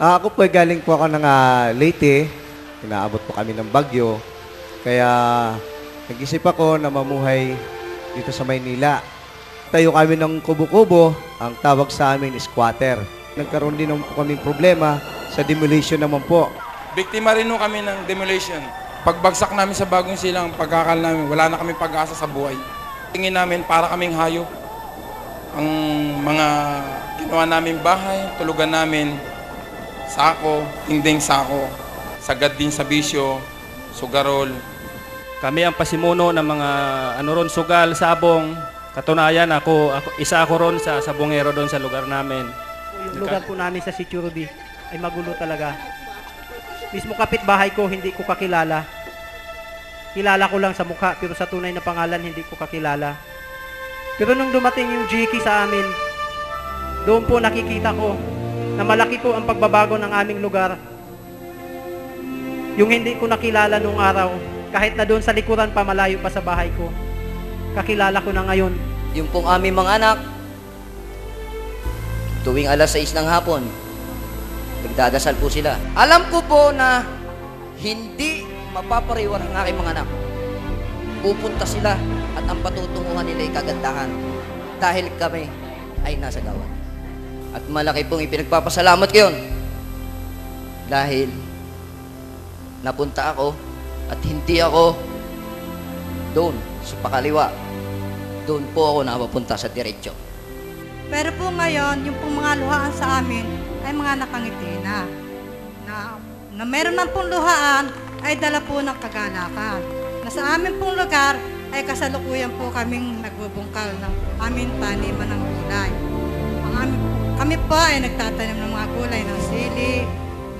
Ako po galing po ako ng Leyte. Inaabot po kami ng Bagyo. Kaya nag-isip ako na mamuhay dito sa Maynila. Tayo kami ng kubo-kubo. Ang tawag sa amin is squatter. Nagkaroon din po kaming problema sa demolition naman po. Biktima rin kami ng demolition. Pagbagsak namin sa Bagong Silang, pagkakal namin, wala na kami pag-asa sa buhay. Tingin namin para kaming hayop. Ang mga ginawa namin bahay, tulugan namin, sako, dingding sako, sagad din sa bisyo, sugarol. Kami ang pasimuno ng mga sugal, sabong. Katunayan, isa ako ron sa sabongero doon sa lugar namin. Yung lugar po namin sa Sitio Ruby ay magulo talaga. Mismo kapitbahay ko, hindi ko kakilala. Kilala ko lang sa mukha, pero sa tunay na pangalan, hindi ko kakilala. Pero nung dumating yung GK sa amin, doon po nakikita ko na malaki po ang pagbabago ng aming lugar. Yung hindi ko nakilala nung araw, kahit na doon sa likuran pa, malayo pa sa bahay ko, kakilala ko na ngayon. Yung pong aming mga anak, tuwing alas 6 ng hapon, nagdadasal po sila. Alam ko po na hindi mapapariwan ang aking mga anak. Pupunta sila at ang patutunguhan nila ay kagandahan dahil kami ay nasa gawan. At malaki pong ipinagpapasalamat ko yun dahil napunta ako at hindi ako doon sa pakaliwa. Doon po ako napapunta sa diretsyo. Pero po ngayon, yung pong mga luhaan sa amin ay mga nakangiti na meron man pong luhaan ay dala po ng kagalakan. Na sa amin pong lugar ay kasalukuyan po kaming nagbubungkal ng aming taniman ng gulay. Kami po ay nagtatanim ng mga gulay ng sili,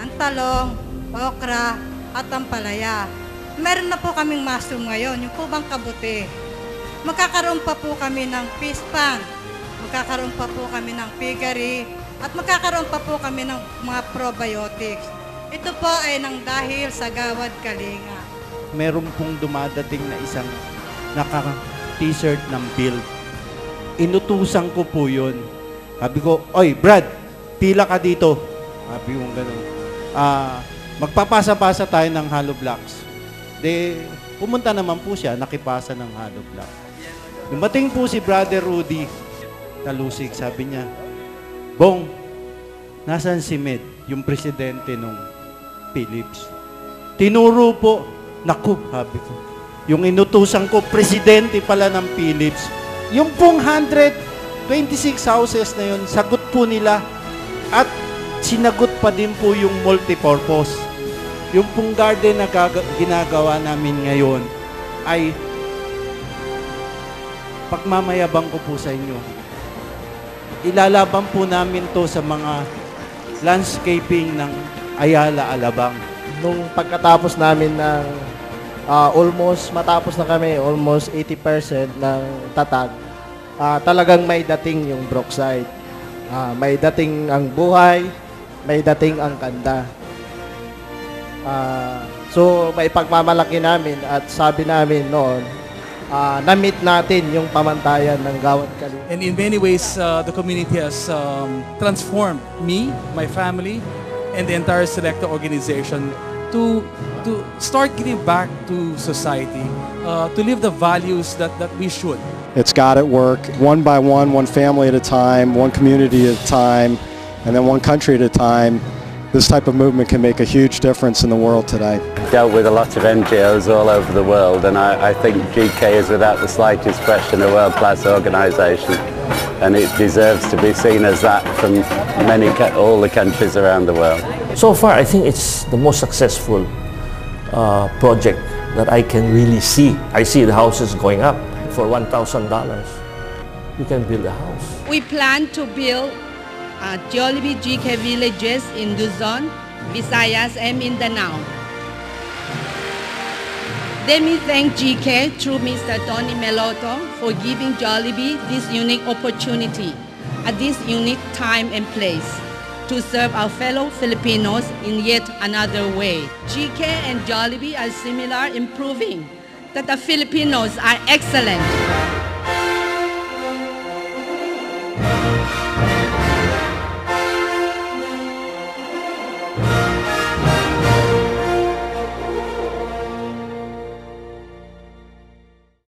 ng talong, okra, at ampalaya. Meron na po kaming mushroom ngayon, yung po bang kabuti. Magkakaroon pa po kami ng fish pan, magkakaroon pa po kami ng piggery, at magkakaroon pa po kami ng mga probiotics. Ito po ay nang dahil sa Gawad Kalinga. Meron pong dumadating na isang naka-t-shirt ng Build. Inutusan ko po yun. Sabi ko, oy Brad, pila ka dito. Sabi ko gano'n. Magpapasa-pasa tayo ng hollow blocks. Pumunta naman po siya, nakipasa ng hollow block. Dumating po si Brother Rudy Talusig, sabi niya, Bong, nasaan si Med, yung presidente nung Philips? Tinuro po, naku, sabi ko, yung inutusan ko, presidente pala ng Philips. Yung pong 126 houses na yun, sagot po nila at sinagot pa din po yung multipurpose. Yung pong garden na ginagawa namin ngayon ay pagmamayabang ko po sa inyo. Ilalaban po namin to sa mga landscaping ng Ayala, Alabang. Nung pagkatapos namin ng matapos na kami, almost 80% ng tatag, talagang may dating yung Brookside. May dating ang buhay, may dating ang ganda. So, may pagmamalaki namin at sabi namin noon, na-meet natin yung pamantayan ng Gawad Kalinga. And in many ways, the community has transformed me, my family, and the entire Selecta organization to start giving back to society, to live the values that we should. It's God at work, one by one family at a time, one community at a time, and then one country at a time. This type of movement can make a huge difference in the world today. Dealt with a lot of NGOs all over the world, and I think GK is without the slightest question a world-class organisation, and it deserves to be seen as that from all the countries around the world. So far, I think it's the most successful project that I can really see. I see the houses going up. For $1,000, you can build a house. We plan to build Jollibee GK villages in Luzon, Visayas, and Mindanao. Let me thank GK through Mr. Tony Meloto for giving Jollibee this unique opportunity at this unique time and place to serve our fellow Filipinos in yet another way. GK and Jollibee are similar in proving that the Filipinos are excellent.